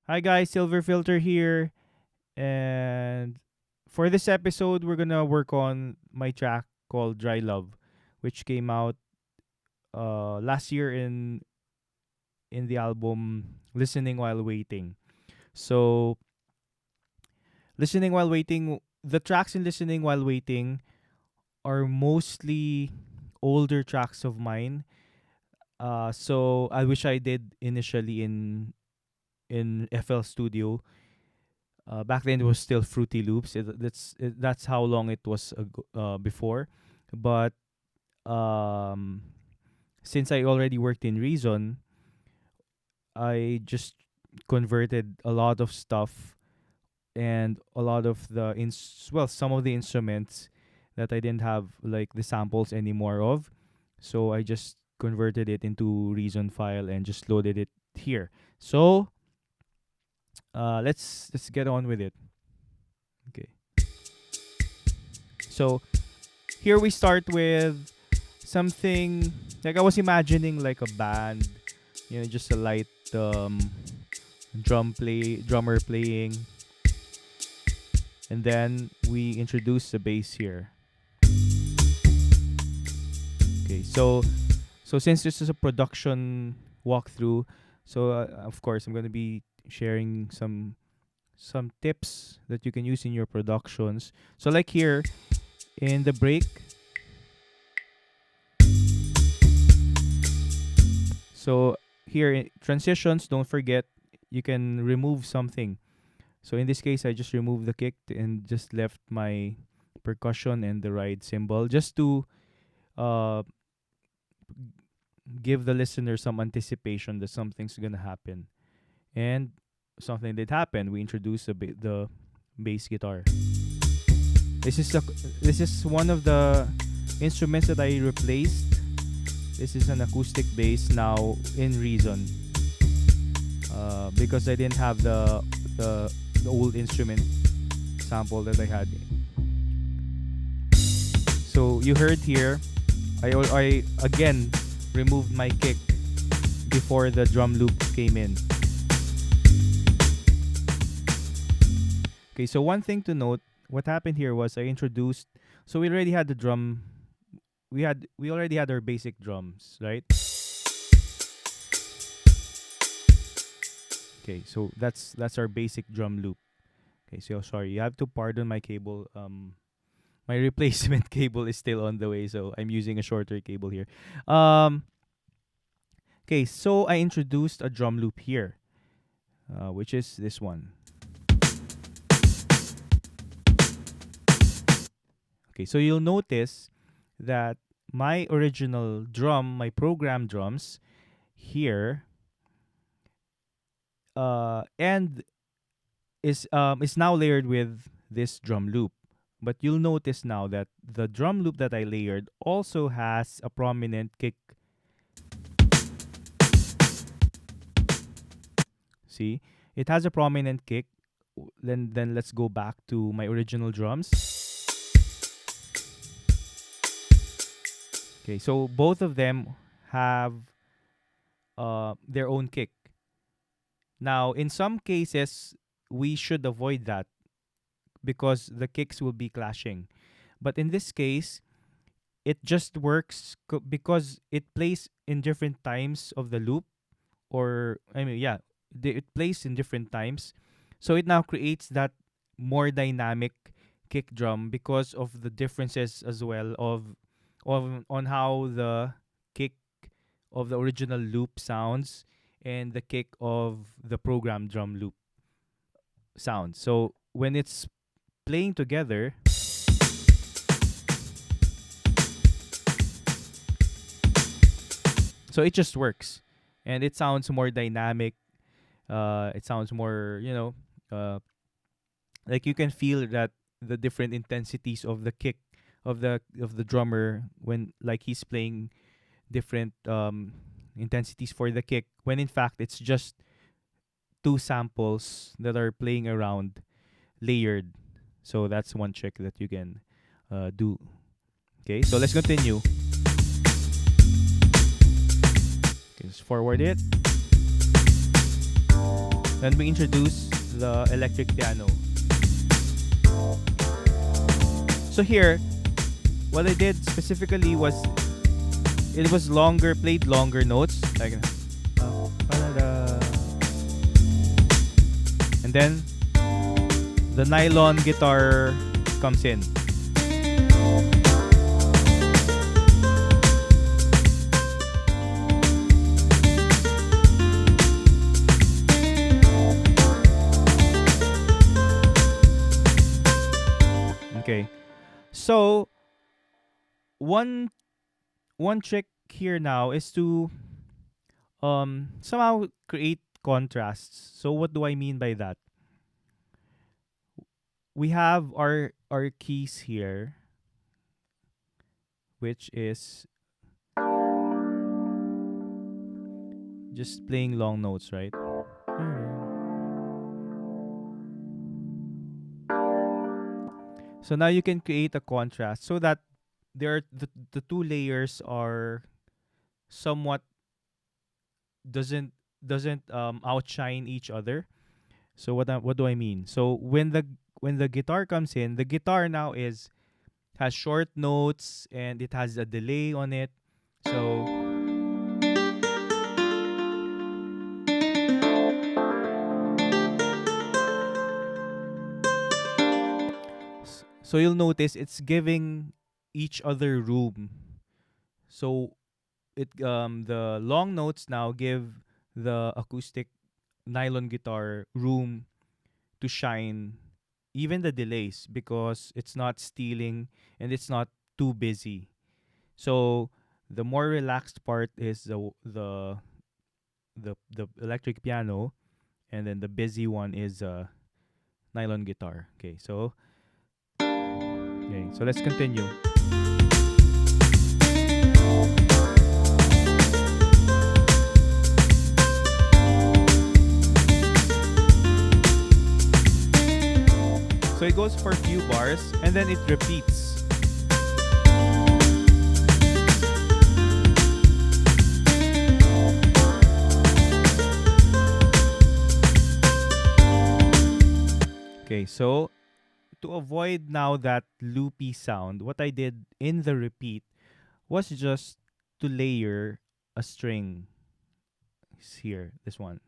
Hi guys, silverfilter here, and for this episode, we're gonna work on my track called "Dry Love," which came out last year in the album "Listening While Waiting." So, listening while waiting, the tracks in "Listening While Waiting" are mostly older tracks of mine. So I wish I did initially in FL Studio. Back then it was still Fruity Loops. That's how long it was before. But um, since I already worked in Reason, I just converted a lot of stuff and a lot of some of the instruments that I didn't have like the samples anymore of. So I just converted it into Reason file and just loaded it here. So let's get on with it. Okay. So here we start with something like I was imagining like a band, just a light drummer playing, and then we introduce the bass here. Okay, so since this is a production walkthrough, so of course I'm gonna be sharing some tips that you can use in your productions. So like here in the break, so here transitions, don't forget you can remove something. So in this case, I just removed the kick and just left my percussion and the ride cymbal just to uh, give the listener some anticipation that something's gonna happen. And something did happen. We introduced the bass guitar. This is this is one of the instruments that I replaced. This is an acoustic bass now in Reason, because I didn't have the old instrument sample that I had. So you heard here, I again removed my kick before the drum loop came in. Okay, so one thing to note, what happened here was I introduced. So we already had the drum. We already had our basic drums, right? Okay, so that's our basic drum loop. Okay, so sorry, you have to pardon my cable. My replacement cable is still on the way, so I'm using a shorter cable here. Um, okay, so I introduced a drum loop here, which is this one. Okay, so you'll notice that my original drum, my program drums here, and is now layered with this drum loop. But you'll notice now that the drum loop that I layered also has a prominent kick. See, it has a prominent kick. Then let's go back to my original drums. Okay, so both of them have their own kick. Now, in some cases, we should avoid that because the kicks will be clashing. But in this case, it just works because it plays in different times of the loop, or I mean, yeah, it plays in different times. So it now creates that more dynamic kick drum because of the differences as well of on how the kick of the original loop sounds and the kick of the program drum loop sounds. So when it's playing together, so it just works and it sounds more dynamic. It sounds more, like you can feel that the different intensities of the kick of the drummer when like he's playing different intensities for the kick when in fact it's just two samples that are playing around layered. So that's one trick that you can do. Okay, so let's continue. Okay, let's forward it. Then we introduce the electric piano. So here, what I did specifically was it was longer, played longer notes, like, and then the nylon guitar comes in. Okay. So one one trick here now is to somehow create contrasts. So what do I mean by that? We have our keys here, which is just playing long notes, right? So now you can create a contrast so that the two layers are somewhat doesn't outshine each other. So what do I mean? So when the guitar comes in, the guitar now is has short notes and it has a delay on it. So so you'll notice it's giving each other room. So it the long notes now give the acoustic nylon guitar room to shine, even the delays, because it's not stealing and it's not too busy. So the more relaxed part is the electric piano, and then the busy one is nylon guitar. Okay, so let's continue. So it goes for a few bars and then it repeats. Okay, so to avoid now that loopy sound, what I did in the repeat was just to layer a string here, this one.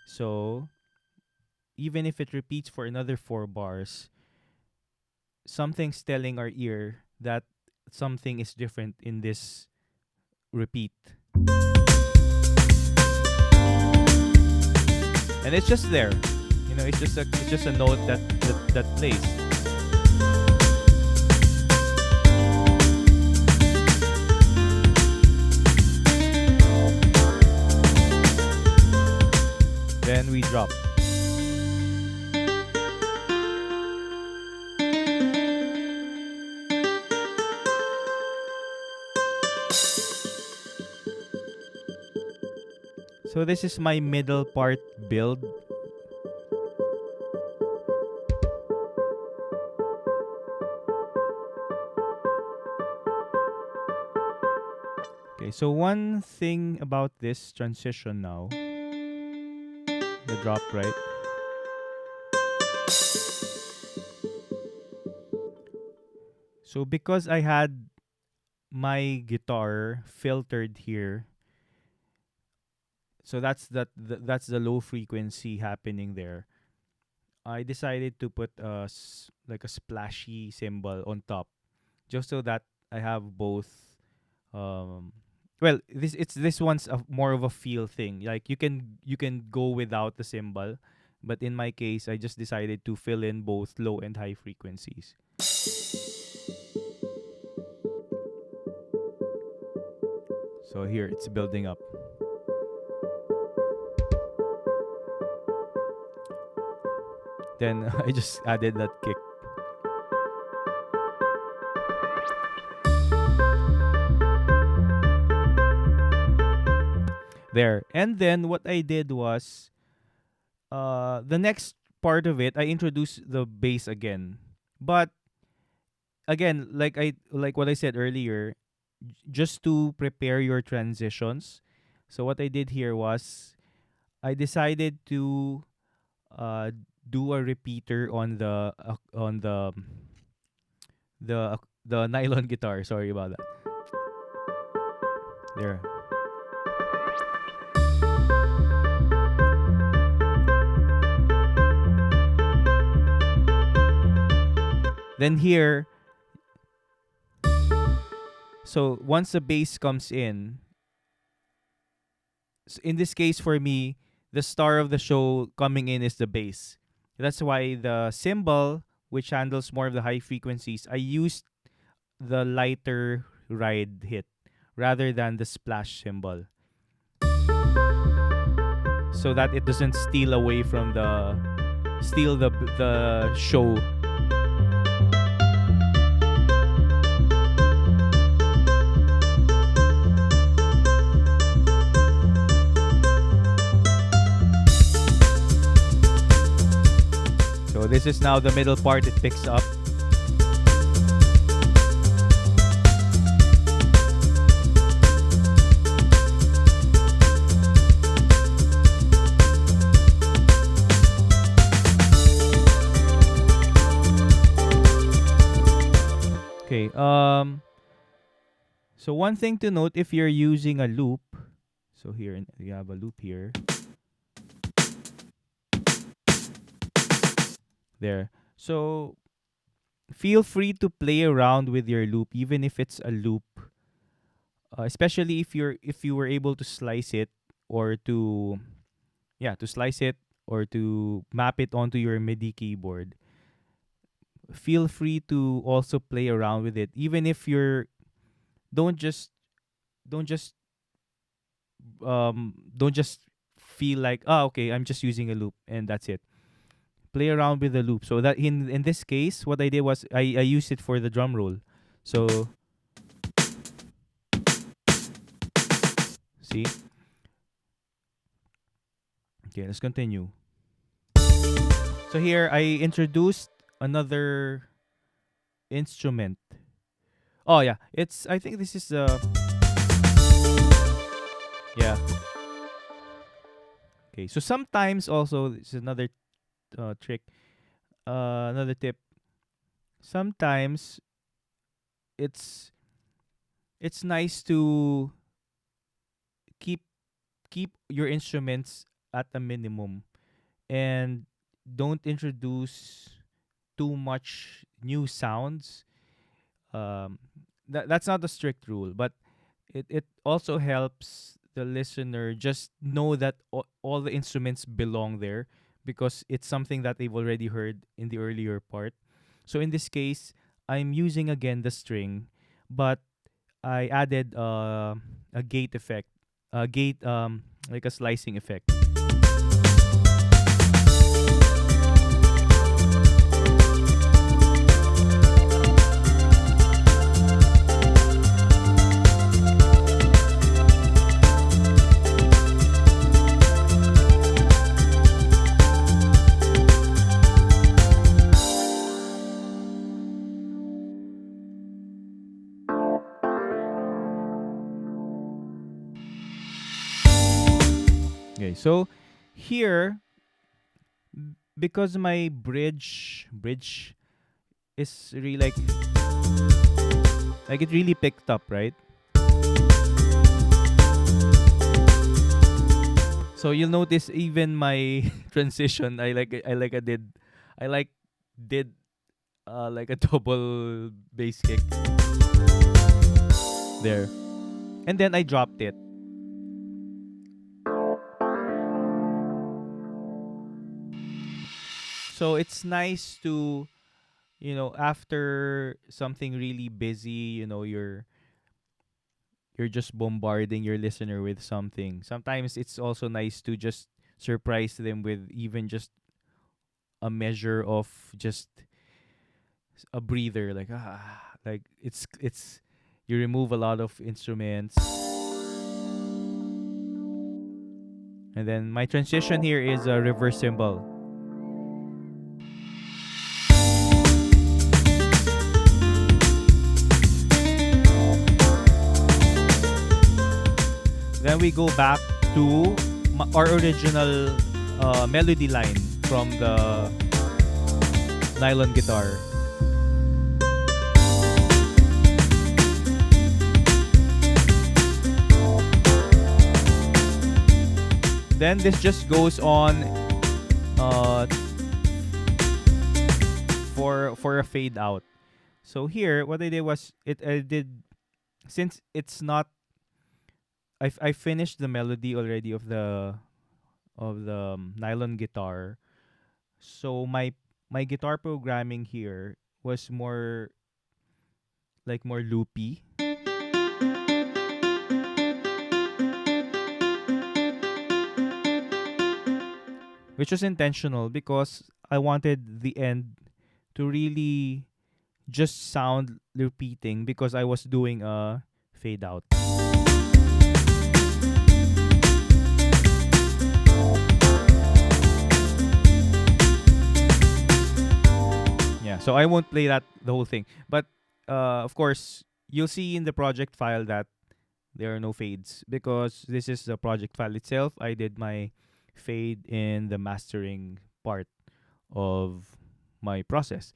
So even if it repeats for another 4 bars, something's telling our ear that something is different in this repeat. And it's just there. It's just a note that plays. Then we drop. So this is my middle part build. Okay, so one thing about this transition now, the drop, right? So because I had my guitar filtered here, so that's the low frequency happening there. I decided to put like a splashy cymbal on top, just so that I have both. Um, well, this one's more of a feel thing. Like you can go without the cymbal, but in my case, I just decided to fill in both low and high frequencies. So here it's building up. Then I just added that kick. There. And then what I did was the next part of it I introduced the bass again. But again, like what I said earlier, just to prepare your transitions. So what I did here was I decided to uh, do a repeater on the nylon guitar. Sorry about that. There. Then here, so once the bass comes in this case for me, the star of the show coming in is the bass. That's why the cymbal, which handles more of the high frequencies, I used the lighter ride hit rather than the splash cymbal, so that it doesn't steal the show. So this is now the middle part, it picks up. Okay, so one thing to note if you're using a loop, so here you have a loop here. There. So feel free to play around with your loop even if it's a loop. Especially if you were able to slice it or to slice it or to map it onto your MIDI keyboard. Feel free to also play around with it even if you're don't just don't just don't just feel like, okay, I'm just using a loop and that's it. Play around with the loop. So that in this case, what I did was I used it for the drum roll. So see? Okay, let's continue. So here I introduced another instrument. Oh yeah, I think this is yeah. Okay, so sometimes also this is another trick. Another tip. Sometimes it's nice to keep your instruments at a minimum and don't introduce too much new sounds. That's not a strict rule, but it also helps the listener just know that all the instruments belong there because it's something that they've already heard in the earlier part. So in this case, I'm using again the string, but I added a gate effect, a gate like a slicing effect. Okay, so here because my bridge is really like it really picked up, right? So you'll notice even my transition, I like did like a double bass kick there, and then I dropped it. So it's nice to, after something really busy, you're just bombarding your listener with something. Sometimes it's also nice to just surprise them with even just a measure of just a breather, like it's you remove a lot of instruments. And then my transition here is a reverse cymbal. Then we go back to our original melody line from the nylon guitar. Then this just goes on uh, for a fade out. So here, what I did was I did, since it's not, I finished the melody already of the nylon guitar. So my guitar programming here was more like more loopy, which was intentional because I wanted the end to really just sound repeating because I was doing a fade out. Yeah, so I won't play that the whole thing. But of course, you'll see in the project file that there are no fades because this is the project file itself. I did my fade in the mastering part of my process.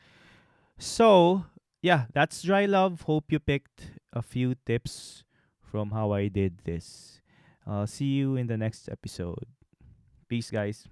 So, yeah, that's Dry Love. Hope you picked a few tips from how I did this. I'll see you in the next episode. Peace, guys.